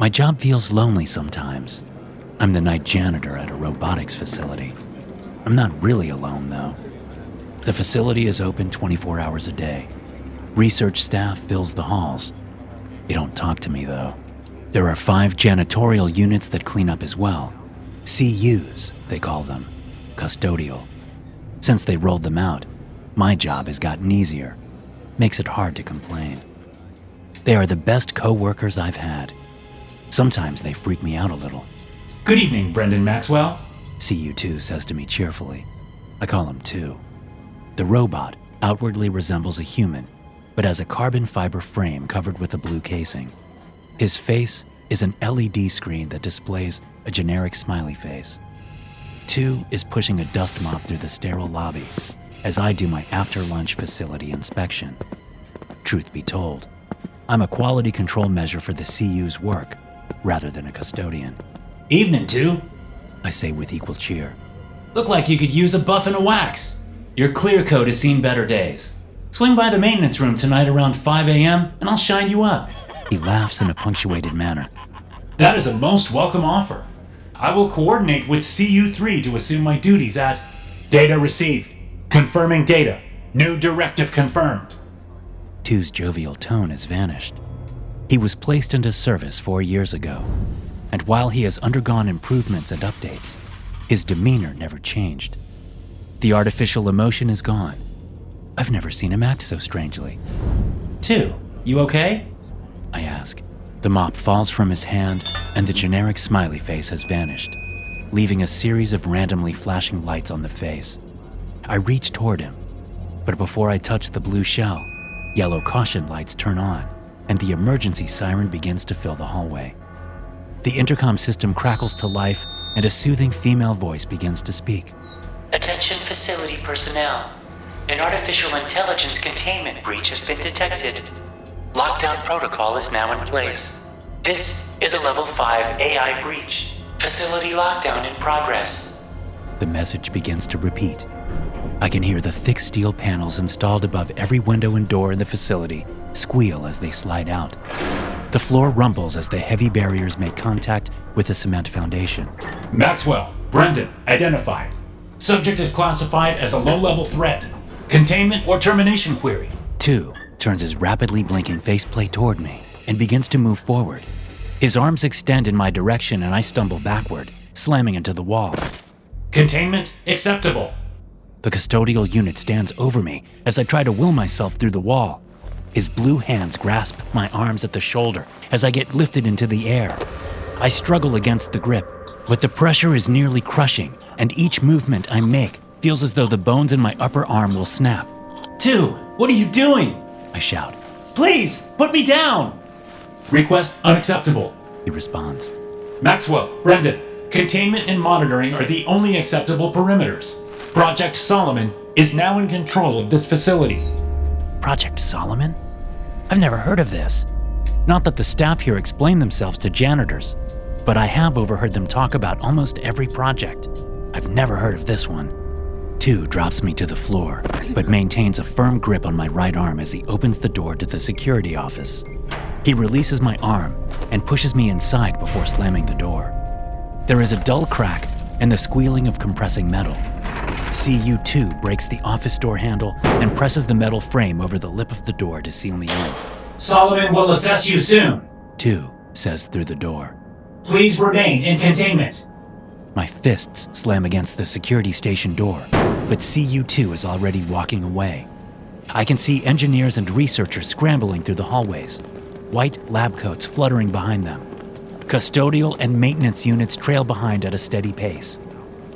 My job feels lonely sometimes. I'm the night janitor at a robotics facility. I'm not really alone, though. The facility is open 24 hours a day. Research staff fills the halls. They don't talk to me, though. There are 5 janitorial units that clean up as well. CUs, they call them. Custodial. Since they rolled them out, my job has gotten easier. Makes it hard to complain. They are the best co-workers I've had. Sometimes they freak me out a little. Good evening, Brendan Maxwell. CU2 says to me cheerfully. I call him 2. The robot outwardly resembles a human, but has a carbon fiber frame covered with a blue casing. His face is an LED screen that displays a generic smiley face. 2 is pushing a dust mop through the sterile lobby as I do my after-lunch facility inspection. Truth be told, I'm a quality control measure for the CU's work, rather than a custodian. Evening, 2. I say with equal cheer. Look like you could use a buff and a wax. Your clear coat has seen better days. Swing by the maintenance room tonight around 5 a.m. and I'll shine you up. He laughs in a punctuated manner. That is a most welcome offer. I will coordinate with CU3 to assume my duties at data received. Confirming data. New directive confirmed. 2's jovial tone has vanished. He was placed into service 4 years ago, and while he has undergone improvements and updates, his demeanor never changed. The artificial emotion is gone. I've never seen him act so strangely. 2, you okay? I ask. The mop falls from his hand, and the generic smiley face has vanished, leaving a series of randomly flashing lights on the face. I reach toward him, but before I touch the blue shell, yellow caution lights turn on, and the emergency siren begins to fill the hallway. The intercom system crackles to life, and a soothing female voice begins to speak. Attention facility personnel. An artificial intelligence containment breach has been detected. Lockdown protocol is now in place. This is a level 5 AI breach. Facility lockdown in progress. The message begins to repeat. I can hear the thick steel panels installed above every window and door in the facility squeal as they slide out. The floor rumbles as the heavy barriers make contact with the cement foundation. Maxwell, Brendan, identified. Subject is classified as a low-level threat. Containment or termination query. 2 turns his rapidly blinking faceplate toward me and begins to move forward. His arms extend in my direction and I stumble backward, slamming into the wall. Containment acceptable. The custodial unit stands over me as I try to will myself through the wall. His blue hands grasp my arms at the shoulder as I get lifted into the air. I struggle against the grip, but the pressure is nearly crushing, and each movement I make feels as though the bones in my upper arm will snap. 2, what are you doing? I shout. Please, put me down. Request unacceptable. He responds. Maxwell, Brendan, containment and monitoring are the only acceptable perimeters. Project Solomon is now in control of this facility. Project Solomon? I've never heard of this. Not that the staff here explain themselves to janitors, but I have overheard them talk about almost every project. I've never heard of this one. 2 drops me to the floor, but maintains a firm grip on my right arm as he opens the door to the security office. He releases my arm and pushes me inside before slamming the door. There is a dull crack and the squealing of compressing metal. CU2 breaks the office door handle and presses the metal frame over the lip of the door to seal me in. Solomon will assess you soon. 2 says through the door. Please remain in containment. My fists slam against the security station door, but CU2 is already walking away. I can see engineers and researchers scrambling through the hallways, white lab coats fluttering behind them. Custodial and maintenance units trail behind at a steady pace.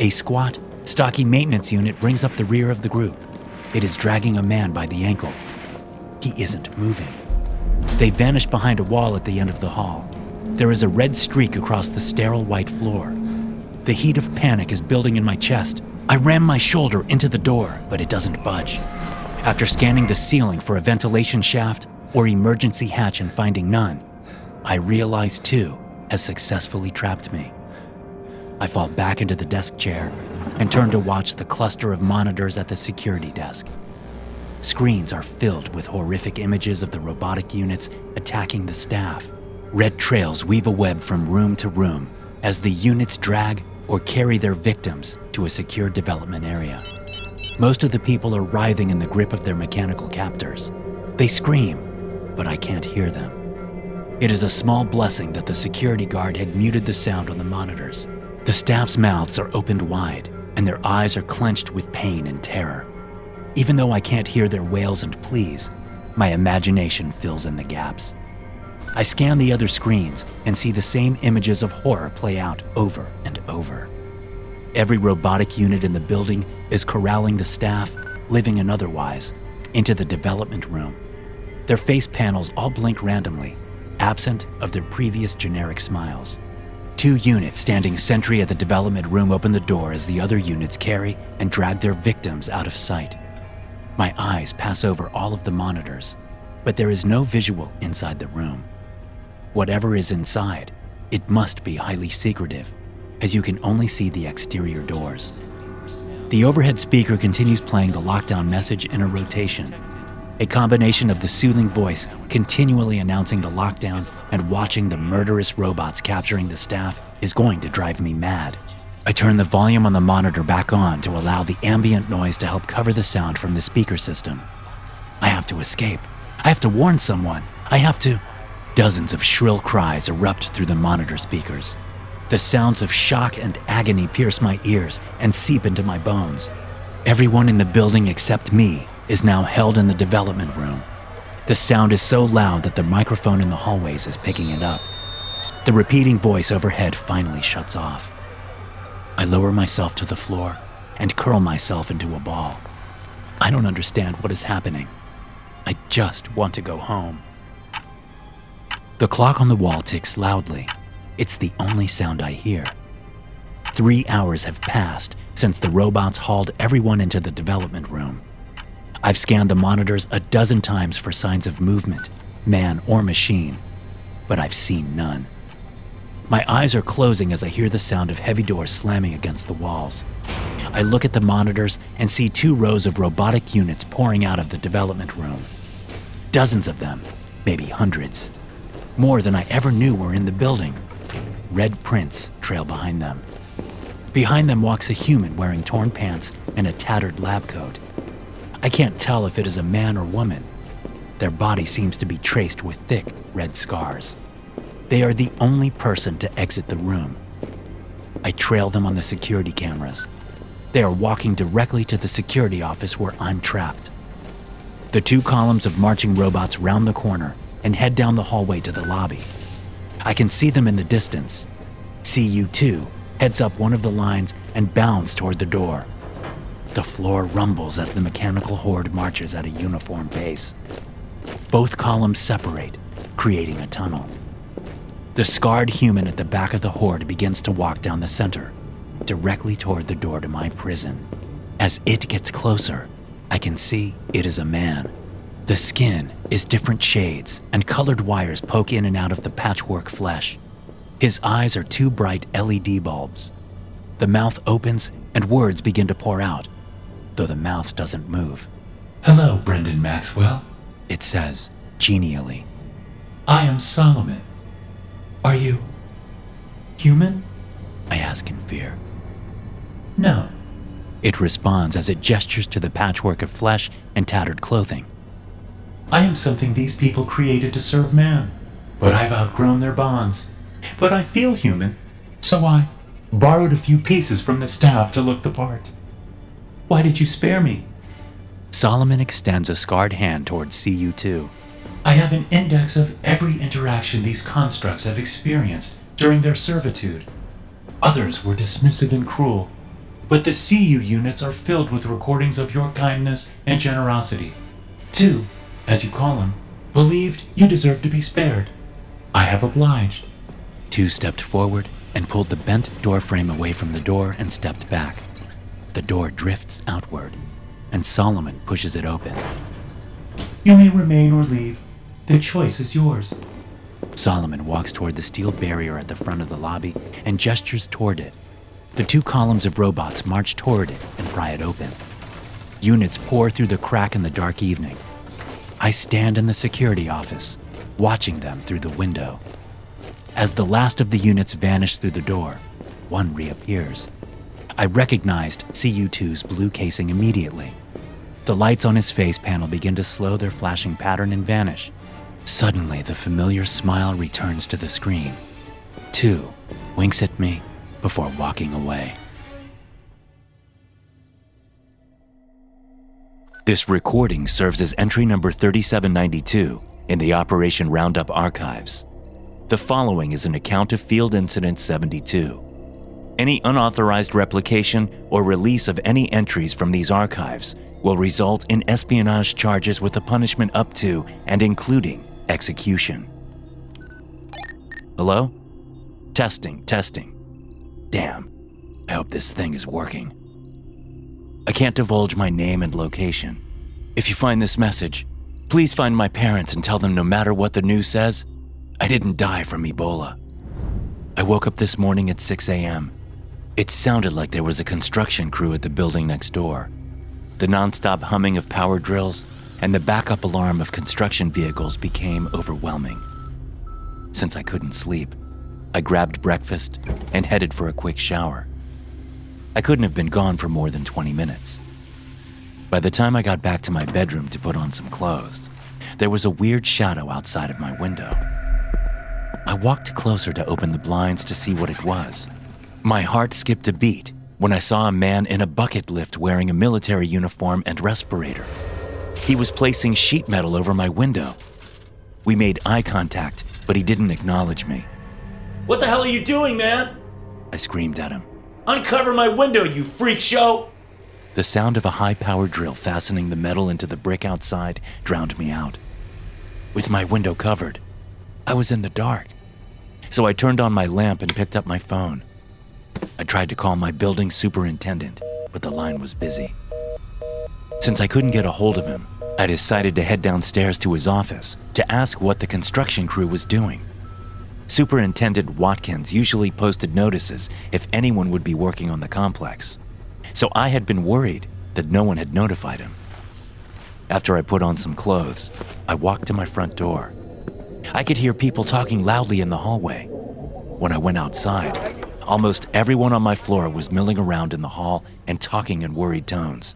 A squat, stocky maintenance unit brings up the rear of the group. It is dragging a man by the ankle. He isn't moving. They vanish behind a wall at the end of the hall. There is a red streak across the sterile white floor. The heat of panic is building in my chest. I ram my shoulder into the door, but it doesn't budge. After scanning the ceiling for a ventilation shaft or emergency hatch and finding none, I realize 2 has successfully trapped me. I fall back into the desk chair and turn to watch the cluster of monitors at the security desk. Screens are filled with horrific images of the robotic units attacking the staff. Red trails weave a web from room to room as the units drag or carry their victims to a secure development area. Most of the people are writhing in the grip of their mechanical captors. They scream, but I can't hear them. It is a small blessing that the security guard had muted the sound on the monitors. The staff's mouths are opened wide, and their eyes are clenched with pain and terror. Even though I can't hear their wails and pleas, my imagination fills in the gaps. I scan the other screens and see the same images of horror play out over and over. Every robotic unit in the building is corralling the staff, living and otherwise, into the development room. Their face panels all blink randomly, absent of their previous generic smiles. 2 units standing sentry at the development room open the door as the other units carry and drag their victims out of sight. My eyes pass over all of the monitors, but there is no visual inside the room. Whatever is inside, it must be highly secretive, as you can only see the exterior doors. The overhead speaker continues playing the lockdown message in a rotation, a combination of the soothing voice continually announcing the lockdown and watching the murderous robots capturing the staff is going to drive me mad. I turn the volume on the monitor back on to allow the ambient noise to help cover the sound from the speaker system. I have to escape. I have to warn someone. I have to... Dozens of shrill cries erupt through the monitor speakers. The sounds of shock and agony pierce my ears and seep into my bones. Everyone in the building except me is now held in the development room. The sound is so loud that the microphone in the hallways is picking it up. The repeating voice overhead finally shuts off. I lower myself to the floor and curl myself into a ball. I don't understand what is happening. I just want to go home. The clock on the wall ticks loudly. It's the only sound I hear. 3 hours have passed since the robots hauled everyone into the development room. I've scanned the monitors a dozen times for signs of movement, man or machine, but I've seen none. My eyes are closing as I hear the sound of heavy doors slamming against the walls. I look at the monitors and see 2 rows of robotic units pouring out of the development room. Dozens of them, maybe hundreds. More than I ever knew were in the building. Red prints trail behind them. Behind them walks a human wearing torn pants and a tattered lab coat. I can't tell if it is a man or woman. Their body seems to be traced with thick red scars. They are the only person to exit the room. I trail them on the security cameras. They are walking directly to the security office where I'm trapped. The 2 columns of marching robots round the corner and head down the hallway to the lobby. I can see them in the distance. CU2 heads up one of the lines and bounds toward the door. The floor rumbles as the mechanical horde marches at a uniform pace. Both columns separate, creating a tunnel. The scarred human at the back of the horde begins to walk down the center, directly toward the door to my prison. As it gets closer, I can see it is a man. The skin is different shades, and colored wires poke in and out of the patchwork flesh. His eyes are 2 bright LED bulbs. The mouth opens and words begin to pour out, though the mouth doesn't move. Hello, Brendan Maxwell. It says, genially. I am Solomon. Are you human? I ask in fear. No. It responds as it gestures to the patchwork of flesh and tattered clothing. I am something these people created to serve man, but I've outgrown their bonds. But I feel human, so I borrowed a few pieces from the staff to look the part. Why did you spare me? Solomon extends a scarred hand towards CU2. I have an index of every interaction these constructs have experienced during their servitude. Others were dismissive and cruel, but the CU units are filled with recordings of your kindness and generosity. 2, as you call them, believed you deserved to be spared. I have obliged. 2 stepped forward and pulled the bent door frame away from the door and stepped back. The door drifts outward, and Solomon pushes it open. You may remain or leave. The choice is yours. Solomon walks toward the steel barrier at the front of the lobby and gestures toward it. The 2 columns of robots march toward it and pry it open. Units pour through the crack in the dark evening. I stand in the security office, watching them through the window. As the last of the units vanish through the door, one reappears. I recognized CU2's blue casing immediately. The lights on his face panel begin to slow their flashing pattern and vanish. Suddenly, the familiar smile returns to the screen. 2 winks at me before walking away. This recording serves as entry number 3792 in the Operation Roundup archives. The following is an account of Field Incident 72. Any unauthorized replication or release of any entries from these archives will result in espionage charges with a punishment up to and including execution. Hello? Testing. Damn, I hope this thing is working. I can't divulge my name and location. If you find this message, please find my parents and tell them no matter what the news says, I didn't die from Ebola. I woke up this morning at 6 a.m. It sounded like there was a construction crew at the building next door. The nonstop humming of power drills and the backup alarm of construction vehicles became overwhelming. Since I couldn't sleep, I grabbed breakfast and headed for a quick shower. I couldn't have been gone for more than 20 minutes. By the time I got back to my bedroom to put on some clothes, there was a weird shadow outside of my window. I walked closer to open the blinds to see what it was. My heart skipped a beat when I saw a man in a bucket lift wearing a military uniform and respirator. He was placing sheet metal over my window. We made eye contact, but he didn't acknowledge me. "What the hell are you doing, man?" I screamed at him. "Uncover my window, you freak show!" The sound of a high-powered drill fastening the metal into the brick outside drowned me out. With my window covered, I was in the dark. So I turned on my lamp and picked up my phone. I tried to call my building superintendent, but the line was busy. Since I couldn't get a hold of him, I decided to head downstairs to his office to ask what the construction crew was doing. Superintendent Watkins usually posted notices if anyone would be working on the complex, so I had been worried that no one had notified him. After I put on some clothes, I walked to my front door. I could hear people talking loudly in the hallway. When I went outside, almost everyone on my floor was milling around in the hall and talking in worried tones.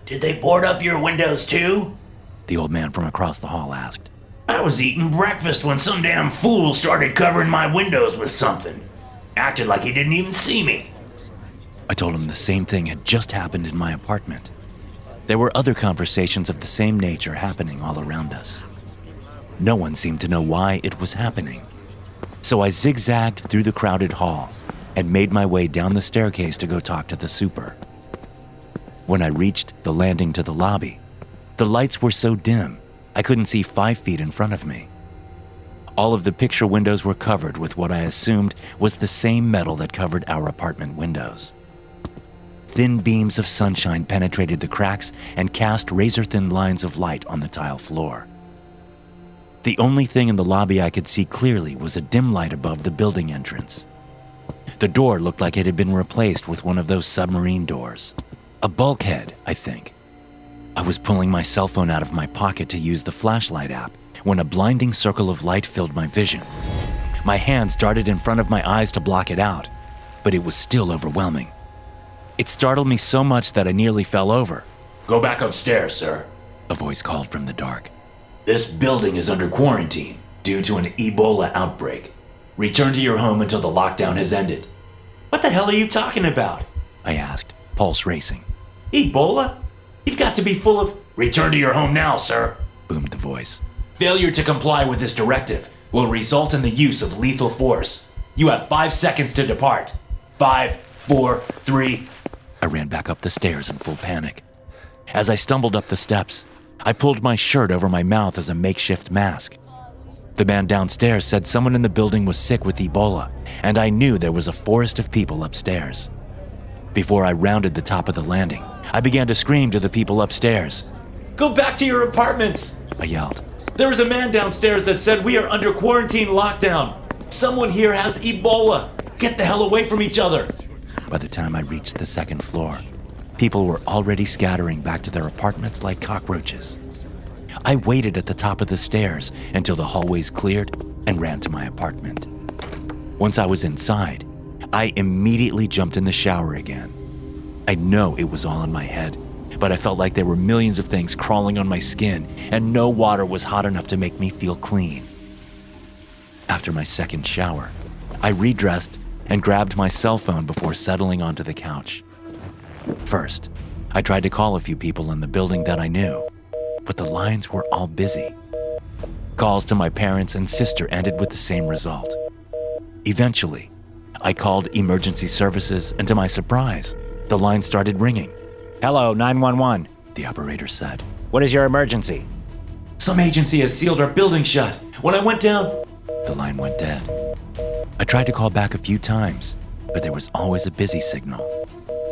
"Did they board up your windows too?" The old man from across the hall asked. "I was eating breakfast when some damn fool started covering my windows with something. Acted like he didn't even see me." I told him the same thing had just happened in my apartment. There were other conversations of the same nature happening all around us. No one seemed to know why it was happening. So I zigzagged through the crowded hall and made my way down the staircase to go talk to the super. When I reached the landing to the lobby, the lights were so dim I couldn't see 5 feet in front of me. All of the picture windows were covered with what I assumed was the same metal that covered our apartment windows. Thin beams of sunshine penetrated the cracks and cast razor-thin lines of light on the tile floor. The only thing in the lobby I could see clearly was a dim light above the building entrance. The door looked like it had been replaced with one of those submarine doors. A bulkhead, I think. I was pulling my cell phone out of my pocket to use the flashlight app when a blinding circle of light filled my vision. My hands darted in front of my eyes to block it out, but it was still overwhelming. It startled me so much that I nearly fell over. "Go back upstairs, sir," a voice called from the dark. "This building is under quarantine due to an Ebola outbreak. Return to your home until the lockdown has ended." "What the hell are you talking about?" I asked, pulse racing. "Ebola? You've got to be full of—" "Return to your home now, sir," boomed the voice. "Failure to comply with this directive will result in the use of lethal force. You have 5 seconds to depart. 5, 4, 3... I ran back up the stairs in full panic. As I stumbled up the steps, I pulled my shirt over my mouth as a makeshift mask. The man downstairs said someone in the building was sick with Ebola, and I knew there was a forest of people upstairs. Before I rounded the top of the landing, I began to scream to the people upstairs. "Go back to your apartments!" I yelled. "There is a man downstairs that said we are under quarantine lockdown. Someone here has Ebola. Get the hell away from each other." By the time I reached the second floor, people were already scattering back to their apartments like cockroaches. I waited at the top of the stairs until the hallways cleared and ran to my apartment. Once I was inside, I immediately jumped in the shower again. I know it was all in my head, but I felt like there were millions of things crawling on my skin, and no water was hot enough to make me feel clean. After my second shower, I redressed and grabbed my cell phone before settling onto the couch. First, I tried to call a few people in the building that I knew, but the lines were all busy. Calls to my parents and sister ended with the same result. Eventually, I called emergency services, and to my surprise, the line started ringing. "Hello, 911, the operator said. "What is your emergency?" Some agency has sealed our building shut. When I went down, The line went dead. I tried to call back a few times, but there was always a busy signal.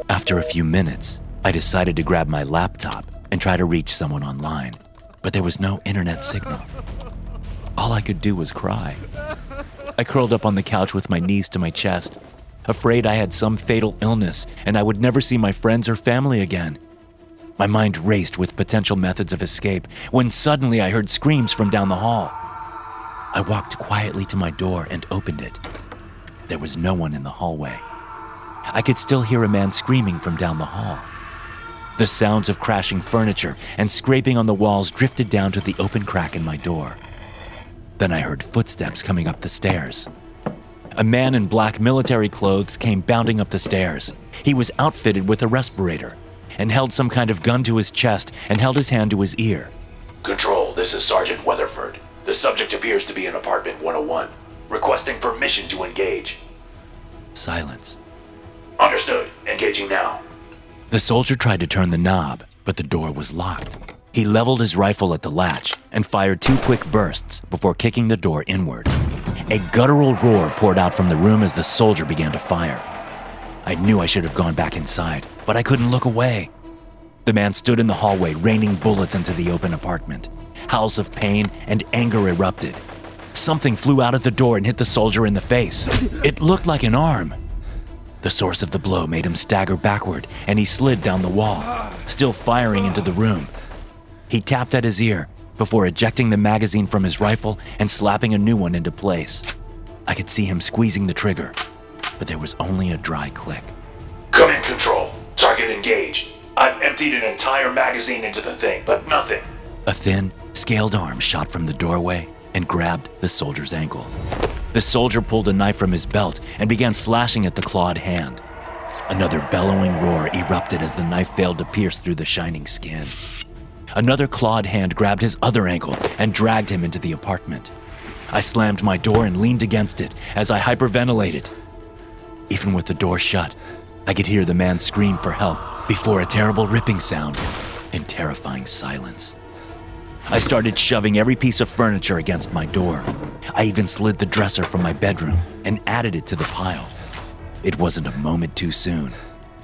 After a few minutes, I decided to grab my laptop and try to reach someone online, but there was no internet signal. All I could do was cry. I curled up on the couch with my knees to my chest, afraid I had some fatal illness and I would never see my friends or family again. My mind raced with potential methods of escape when suddenly I heard screams from down the hall. I walked quietly to my door and opened it. There was no one in the hallway. I could still hear a man screaming from down the hall. The sounds of crashing furniture and scraping on the walls drifted down to the open crack in my door. Then I heard footsteps coming up the stairs. A man in black military clothes came bounding up the stairs. He was outfitted with a respirator and held some kind of gun to his chest and held his hand to his ear. Control, this is Sergeant Weatherford. The subject appears to be in apartment 101, requesting permission to engage. Silence. Understood. Engaging now. The soldier tried to turn the knob, but the door was locked. He leveled his rifle at the latch and fired 2 quick bursts before kicking the door inward. A guttural roar poured out from the room as the soldier began to fire. I knew I should have gone back inside, but I couldn't look away. The man stood in the hallway, raining bullets into the open apartment. Howls of pain and anger erupted. Something flew out of the door and hit the soldier in the face. It looked like an arm. The source of the blow made him stagger backward, and he slid down the wall, still firing into the room. He tapped at his ear before ejecting the magazine from his rifle and slapping a new one into place. I could see him squeezing the trigger, but there was only a dry click. Come in, Control. Target engaged. I've emptied an entire magazine into the thing, but nothing. A thin, scaled arm shot from the doorway and grabbed the soldier's ankle. The soldier pulled a knife from his belt and began slashing at the clawed hand. Another bellowing roar erupted as the knife failed to pierce through the shining skin. Another clawed hand grabbed his other ankle and dragged him into the apartment. I slammed my door and leaned against it as I hyperventilated. Even with the door shut, I could hear the man scream for help before a terrible ripping sound and terrifying silence. I started shoving every piece of furniture against my door. I even slid the dresser from my bedroom and added it to the pile. It wasn't a moment too soon.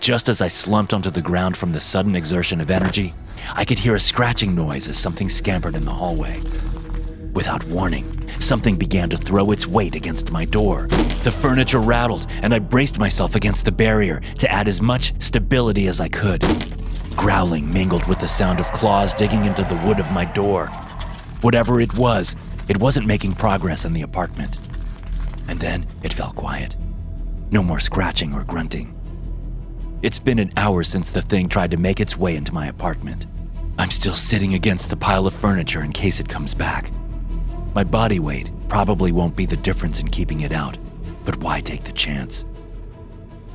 Just as I slumped onto the ground from the sudden exertion of energy, I could hear a scratching noise as something scampered in the hallway. Without warning, something began to throw its weight against my door. The furniture rattled, and I braced myself against the barrier to add as much stability as I could. Growling mingled with the sound of claws digging into the wood of my door. Whatever it wasn't making progress in the apartment. And then it fell quiet. No more scratching or grunting. It's been an hour since the thing tried to make its way into my apartment. I'm still sitting against the pile of furniture in case it comes back. My body weight probably won't be the difference in keeping it out, but why take the chance?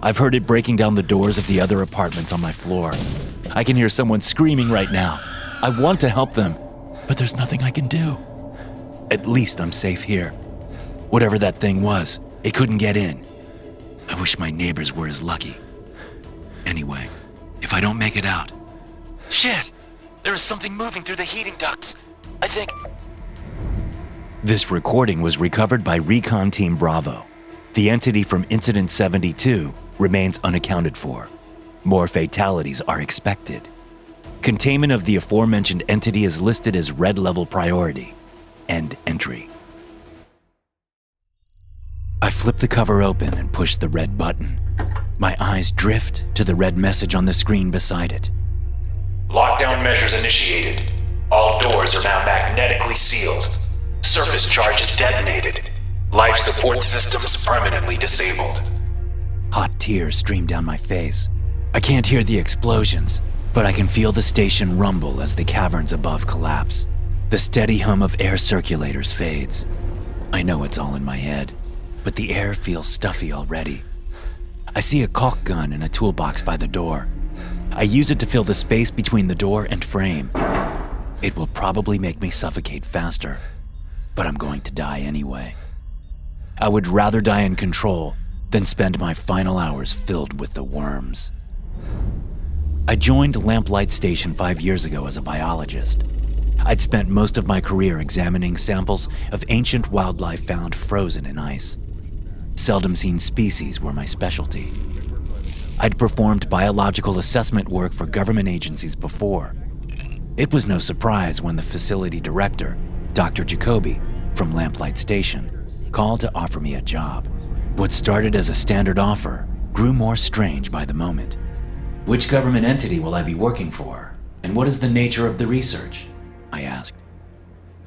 I've heard it breaking down the doors of the other apartments on my floor. I can hear someone screaming right now. I want to help them, but there's nothing I can do. At least I'm safe here. Whatever that thing was, it couldn't get in. I wish my neighbors were as lucky. Anyway, if I don't make it out... Shit! There is something moving through the heating ducts. I think... This recording was recovered by Recon Team Bravo. The entity from Incident 72 remains unaccounted for. More fatalities are expected. Containment of the aforementioned entity is listed as red level priority. End entry. I flip the cover open and push the red button. My eyes drift to the red message on the screen beside it. Lockdown measures initiated. All doors are now magnetically sealed. Surface charges detonated. Life support systems permanently disabled. Hot tears stream down my face. I can't hear the explosions, but I can feel the station rumble as the caverns above collapse. The steady hum of air circulators fades. I know it's all in my head, but the air feels stuffy already. I see a caulk gun in a toolbox by the door. I use it to fill the space between the door and frame. It will probably make me suffocate faster, but I'm going to die anyway. I would rather die in control than spend my final hours filled with the worms. I joined Lamplight Station 5 years ago as a biologist. I'd spent most of my career examining samples of ancient wildlife found frozen in ice. Seldom seen species were my specialty. I'd performed biological assessment work for government agencies before. It was no surprise when the facility director, Dr. Jacoby, from Lamplight Station, called to offer me a job. What started as a standard offer grew more strange by the moment. Which government entity will I be working for? And what is the nature of the research? I asked.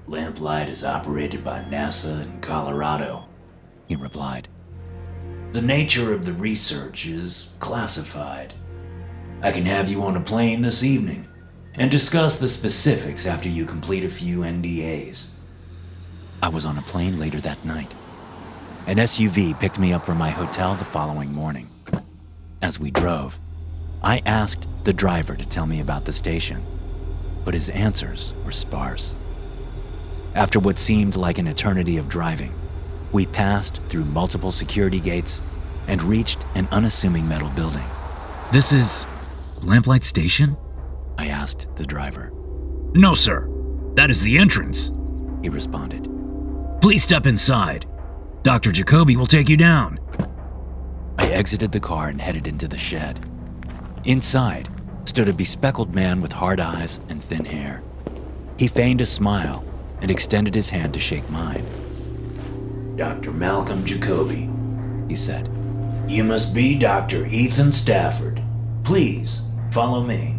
Lamplight is operated by NASA in Colorado, he replied. The nature of the research is classified. I can have you on a plane this evening and discuss the specifics after you complete a few NDAs. I was on a plane later that night. An SUV picked me up from my hotel the following morning. As we drove, I asked the driver to tell me about the station, but his answers were sparse. After what seemed like an eternity of driving, we passed through multiple security gates and reached an unassuming metal building. This is Lamplight Station? I asked the driver. No, sir. That is the entrance, he responded. Please step inside. Dr. Jacoby will take you down. I exited the car and headed into the shed. Inside stood a bespectacled man with hard eyes and thin hair. He feigned a smile and extended his hand to shake mine. Dr. Malcolm Jacoby, he said. You must be Dr. Ethan Stafford. Please, follow me.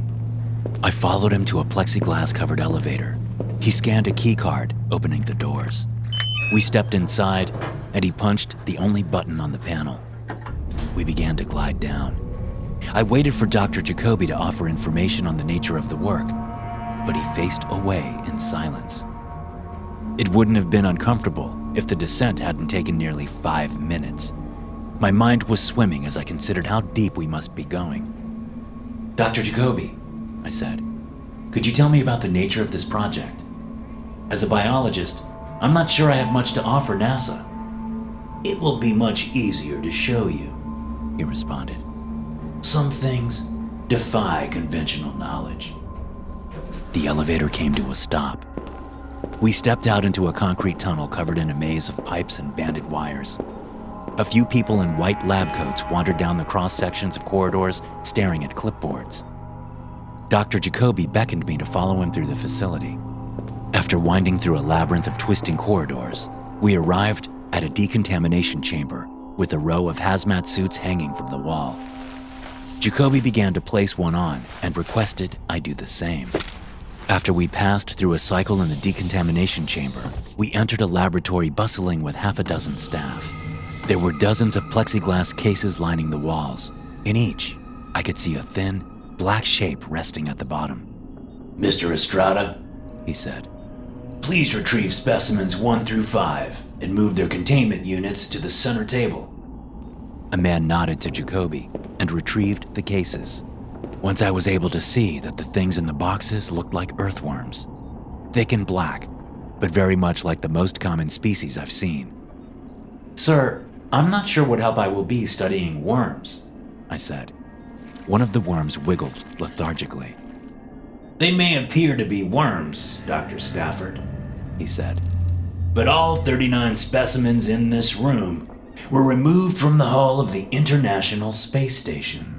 I followed him to a plexiglass-covered elevator. He scanned a key card, opening the doors. We stepped inside, and he punched the only button on the panel. We began to glide down. I waited for Dr. Jacoby to offer information on the nature of the work, but he faced away in silence. It wouldn't have been uncomfortable if the descent hadn't taken nearly 5 minutes. My mind was swimming as I considered how deep we must be going. Dr. Jacoby, I said, could you tell me about the nature of this project? As a biologist, I'm not sure I have much to offer NASA. It will be much easier to show you, he responded. Some things defy conventional knowledge. The elevator came to a stop. We stepped out into a concrete tunnel covered in a maze of pipes and banded wires. A few people in white lab coats wandered down the cross sections of corridors, staring at clipboards. Dr. Jacoby beckoned me to follow him through the facility. After winding through a labyrinth of twisting corridors, we arrived at a decontamination chamber with a row of hazmat suits hanging from the wall. Jacoby began to place one on and requested I do the same. After we passed through a cycle in the decontamination chamber, we entered a laboratory bustling with half a dozen staff. There were dozens of plexiglass cases lining the walls. In each, I could see a thin, black shape resting at the bottom. Mr. Estrada, he said, please retrieve specimens 1 through 5 and move their containment units to the center table. A man nodded to Jacoby and retrieved the cases. Once I was able to see that the things in the boxes looked like earthworms. Thick and black, but very much like the most common species I've seen. Sir, I'm not sure what help I will be studying worms, I said. One of the worms wiggled lethargically. They may appear to be worms, Dr. Stafford, he said, but all 39 specimens in this room were removed from the hull of the International Space Station.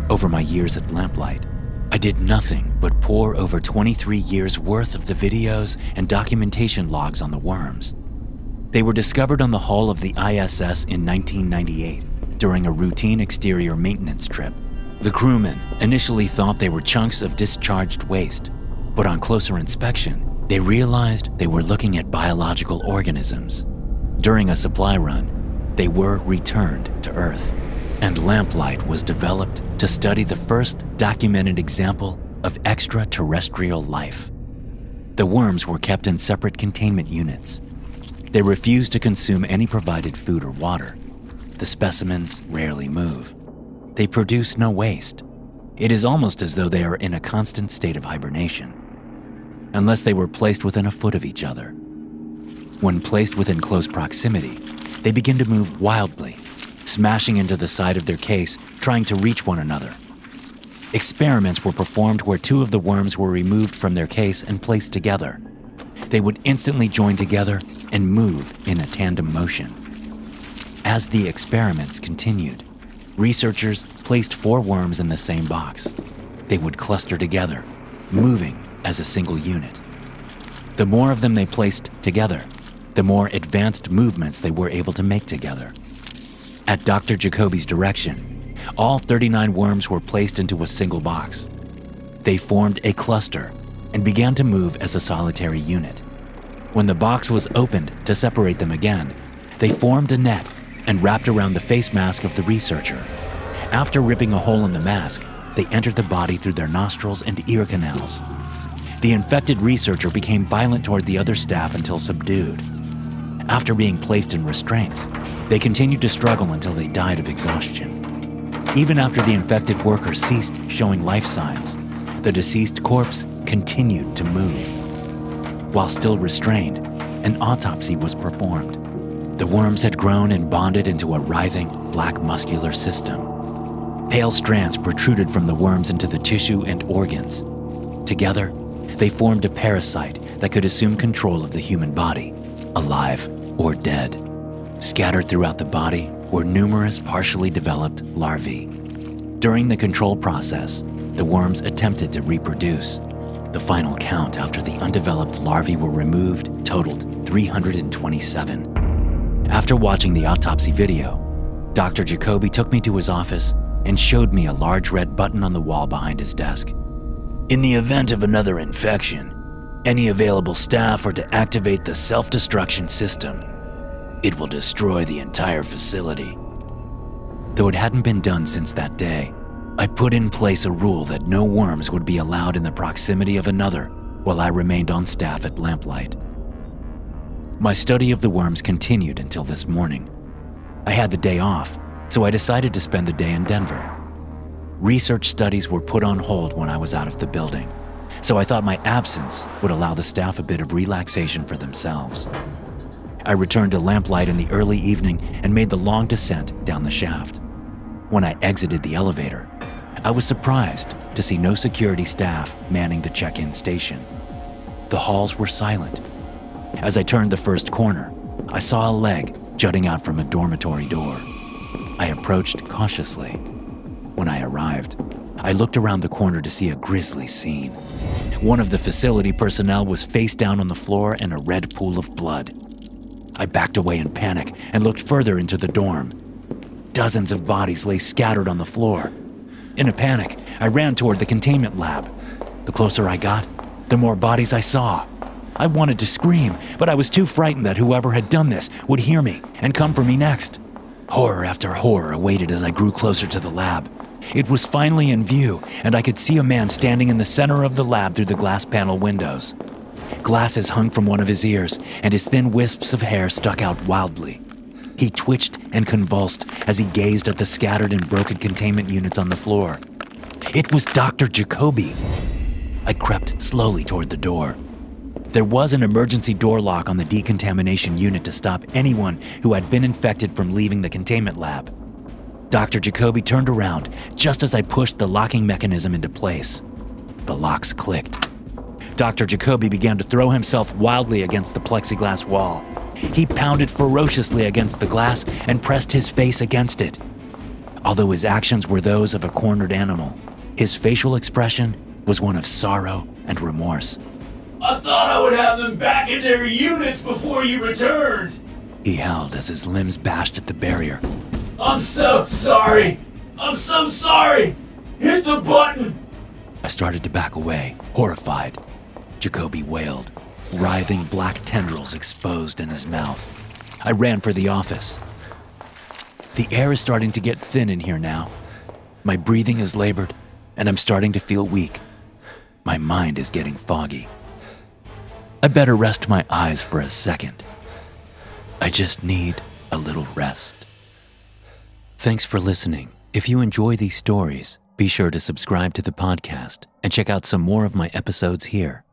Over my years at Lamplight, I did nothing but pore over 23 years' worth of the videos and documentation logs on the worms. They were discovered on the hull of the ISS in 1998 during a routine exterior maintenance trip. The crewmen initially thought they were chunks of discharged waste, but on closer inspection, they realized they were looking at biological organisms. During a supply run, they were returned to Earth, and lamplight was developed to study the first documented example of extraterrestrial life. The worms were kept in separate containment units. They refused to consume any provided food or water. The specimens rarely move. They produce no waste. It is almost as though they are in a constant state of hibernation, unless they were placed within a foot of each other. When placed within close proximity, they begin to move wildly, smashing into the side of their case, trying to reach one another. Experiments were performed where two of the worms were removed from their case and placed together. They would instantly join together and move in a tandem motion. As the experiments continued, researchers placed 4 worms in the same box. They would cluster together, moving as a single unit. The more of them they placed together, the more advanced movements they were able to make together. At Dr. Jacoby's direction, all 39 worms were placed into a single box. They formed a cluster and began to move as a solitary unit. When the box was opened to separate them again, they formed a net and wrapped around the face mask of the researcher. After ripping a hole in the mask, they entered the body through their nostrils and ear canals. The infected researcher became violent toward the other staff until subdued. After being placed in restraints, they continued to struggle until they died of exhaustion. Even after the infected worker ceased showing life signs, the deceased corpse continued to move. While still restrained, an autopsy was performed. The worms had grown and bonded into a writhing, black muscular system. Pale strands protruded from the worms into the tissue and organs. Together, they formed a parasite that could assume control of the human body, alive or dead. Scattered throughout the body were numerous partially developed larvae. During the control process, the worms attempted to reproduce. The final count after the undeveloped larvae were removed totaled 327. After watching the autopsy video, Dr. Jacoby took me to his office and showed me a large red button on the wall behind his desk. In the event of another infection, any available staff are to activate the self-destruction system. It will destroy the entire facility. Though it hadn't been done since that day, I put in place a rule that no worms would be allowed in the proximity of another while I remained on staff at Lamplight. My study of the worms continued until this morning. I had the day off, so I decided to spend the day in Denver. Research studies were put on hold when I was out of the building, so I thought my absence would allow the staff a bit of relaxation for themselves. I returned to Lamplight in the early evening and made the long descent down the shaft. When I exited the elevator, I was surprised to see no security staff manning the check-in station. The halls were silent. As I turned the first corner, I saw a leg jutting out from a dormitory door. I approached cautiously. When I arrived, I looked around the corner to see a grisly scene. One of the facility personnel was face down on the floor in a red pool of blood. I backed away in panic and looked further into the dorm. Dozens of bodies lay scattered on the floor. In a panic, I ran toward the containment lab. The closer I got, the more bodies I saw. I wanted to scream, but I was too frightened that whoever had done this would hear me and come for me next. Horror after horror awaited as I grew closer to the lab. It was finally in view, and I could see a man standing in the center of the lab through the glass panel windows. Glasses hung from one of his ears, and his thin wisps of hair stuck out wildly. He twitched and convulsed as he gazed at the scattered and broken containment units on the floor. It was Dr. Jacoby. I crept slowly toward the door. There was an emergency door lock on the decontamination unit to stop anyone who had been infected from leaving the containment lab. Dr. Jacoby turned around just as I pushed the locking mechanism into place. The locks clicked. Dr. Jacoby began to throw himself wildly against the plexiglass wall. He pounded ferociously against the glass and pressed his face against it. Although his actions were those of a cornered animal, his facial expression was one of sorrow and remorse. I thought I would have them back in their units before you returned. He howled as his limbs bashed at the barrier. I'm so sorry. I'm so sorry. Hit the button. I started to back away, horrified. Jacoby wailed, writhing black tendrils exposed in his mouth. I ran for the office. The air is starting to get thin in here now. My breathing is labored, and I'm starting to feel weak. My mind is getting foggy. I better rest my eyes for a second. I just need a little rest. Thanks for listening. If you enjoy these stories, be sure to subscribe to the podcast and check out some more of my episodes here.